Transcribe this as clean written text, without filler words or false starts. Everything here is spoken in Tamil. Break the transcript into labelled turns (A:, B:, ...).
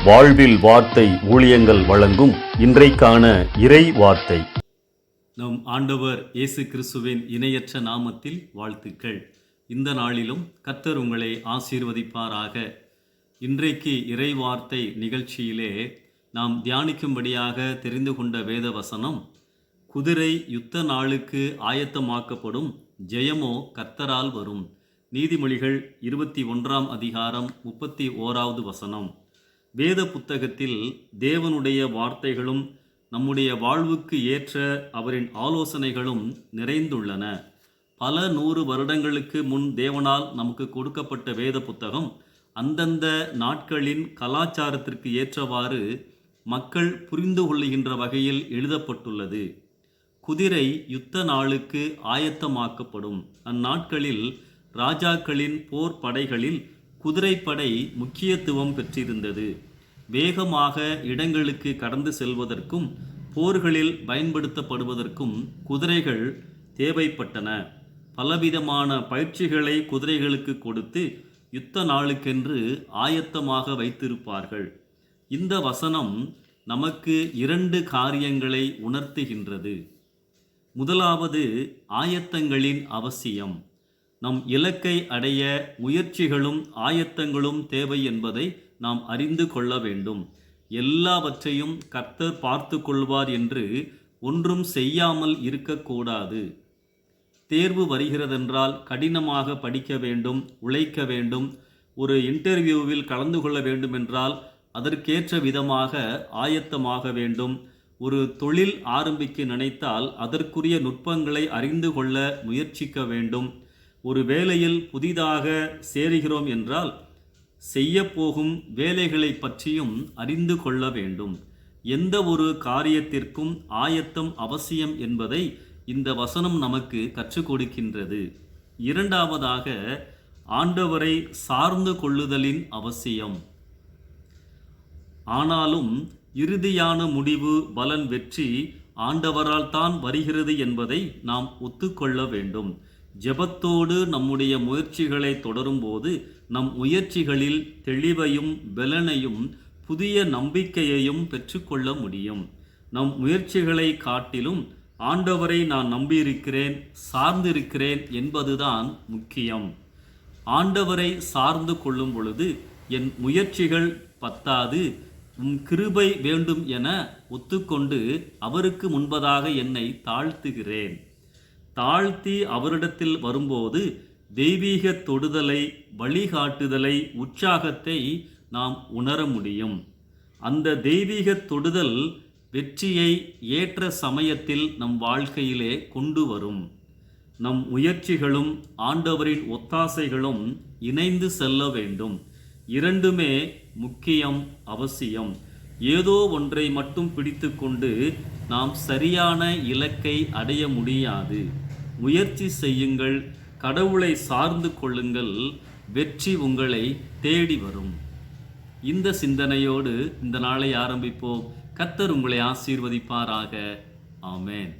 A: வாழ்வில் வார்த்தை ஊழியங்கள் வழங்கும் இன்றைக்கான இறை வார்த்தை.
B: நம் ஆண்டவர் இயேசு கிறிஸ்துவின் இணையற்ற நாமத்தில் வாழ்த்துக்கள். இந்த நாளிலும் கர்த்தர் உங்களை ஆசீர்வதிப்பாராக. இன்றைக்கு இறை வார்த்தை நிகழ்ச்சியிலே நாம் தியானிக்கும்படியாக தெரிந்து கொண்ட வேத வசனம், குதிரை யுத்த நாளுக்கு ஆயத்தமாக்கப்படும், ஜெயமோ கர்த்தரால் வரும். நீதிமொழிகள் 21 அதிகாரம் 31வது வசனம். வேத புத்தகத்தில் தேவனுடைய வார்த்தைகளும் நம்முடைய வாழ்வுக்கு ஏற்ற அவரின் ஆலோசனைகளும் நிறைந்துள்ளன. பல 100 வருடங்களுக்கு முன் தேவனால் நமக்கு கொடுக்கப்பட்ட வேத புத்தகம் அந்தந்த நாட்களின் கலாச்சாரத்திற்கு ஏற்றவாறு மக்கள் புரிந்து கொள்ளுகின்ற வகையில் எழுதப்பட்டுள்ளது. குதிரை யுத்த நாளுக்கு ஆயத்தமாக்கப்படும். அந்நாட்களில் ராஜாக்களின் போர் படைகளில் குதிரைப்படை முக்கியத்துவம் பெற்றிருந்தது. வேகமாக இடங்களுக்கு கடந்து செல்வதற்கும் போர்களில் பயன்படுத்தப்படுவதற்கும் குதிரைகள் தேவைப்பட்டன. பலவிதமான பயிற்சிகளை குதிரைகளுக்கு கொடுத்து யுத்த நாளுக்கென்று ஆயத்தமாக வைத்திருப்பார்கள். இந்த வசனம் நமக்கு 2 காரியங்களை உணர்த்துகின்றது. முதலாவது, ஆயத்தங்களின் அவசியம். நம் இலக்கை அடைய முயற்சிகளும் ஆயத்தங்களும் தேவை என்பதை நாம் அறிந்து கொள்ள வேண்டும். எல்லாவற்றையும் கர்த்தர் பார்த்து கொள்வார் என்று ஒன்றும் செய்யாமல் இருக்கக்கூடாது. தேர்வு வருகிறதென்றால் கடினமாக படிக்க வேண்டும், உழைக்க வேண்டும். ஒரு இன்டர்வியூவில் கலந்து கொள்ள வேண்டும் என்றால் அதற்கேற்ற விதமாக ஆயத்தமாக வேண்டும். ஒரு தொழில் ஆரம்பிக்க நினைத்தால் அதற்குரிய நுட்பங்களை அறிந்து கொள்ள முயற்சிக்க வேண்டும். ஒரு வேலையில் புதிதாக சேருகிறோம் என்றால் செய்யப்போகும் வேலைகளை பற்றியும் அறிந்து கொள்ள வேண்டும். எந்த ஒரு காரியத்திற்கும் ஆயத்தம் அவசியம் என்பதை இந்த வசனம் நமக்கு கற்றுக் கொடுக்கின்றது. இரண்டாவதாக, ஆண்டவரை சார்ந்து கொள்ளுதலின் அவசியம். ஆனாலும் இறுதியான முடிவு, பலன், வெற்றி ஆண்டவரால் தான் வருகிறது என்பதை நாம் ஒத்துக்கொள்ள வேண்டும். ஜெபத்தோடு நம்முடைய முயற்சிகளை தொடரும்போது நம் முயற்சிகளில் தெளிவையும் பலனையும் புதிய நம்பிக்கையையும் பெற்றுக்கொள்ள முடியும். நம் முயற்சிகளை காட்டிலும் ஆண்டவரை நான் நம்பியிருக்கிறேன், சார்ந்திருக்கிறேன் என்பதுதான் முக்கியம். ஆண்டவரை சார்ந்து கொள்ளும் பொழுது என் முயற்சிகள் பத்தாது, உம் கிருபை வேண்டும் என ஒத்துக்கொண்டு அவருக்கு முன்பதாக என்னை தாழ்த்துகிறேன். தாழ்த்தி அவரிடத்தில் வரும்போது தெய்வீக தொடுதலை, வழிகாட்டுதலை, உற்சாகத்தை நாம் உணர முடியும். அந்த தெய்வீக தொடுதல் வெற்றியை ஏற்ற சமயத்தில் நம் வாழ்க்கையிலே கொண்டு வரும். நம் முயற்சிகளும் ஆண்டவரின் ஒத்தாசைகளும் இணைந்து செல்ல வேண்டும். இரண்டுமே முக்கியம், அவசியம். ஏதோ ஒன்றை மட்டும் பிடித்து கொண்டு நாம் சரியான இலக்கை அடைய முடியாது. முயற்சி செய்யுங்கள், கடவுளை சார்ந்து கொள்ளுங்கள், வெற்றி உங்களை தேடி வரும். இந்த சிந்தனையோடு இந்த நாளை ஆரம்பிப்போம். கர்த்தர் உங்களை ஆசீர்வதிப்பாராக. ஆமென்.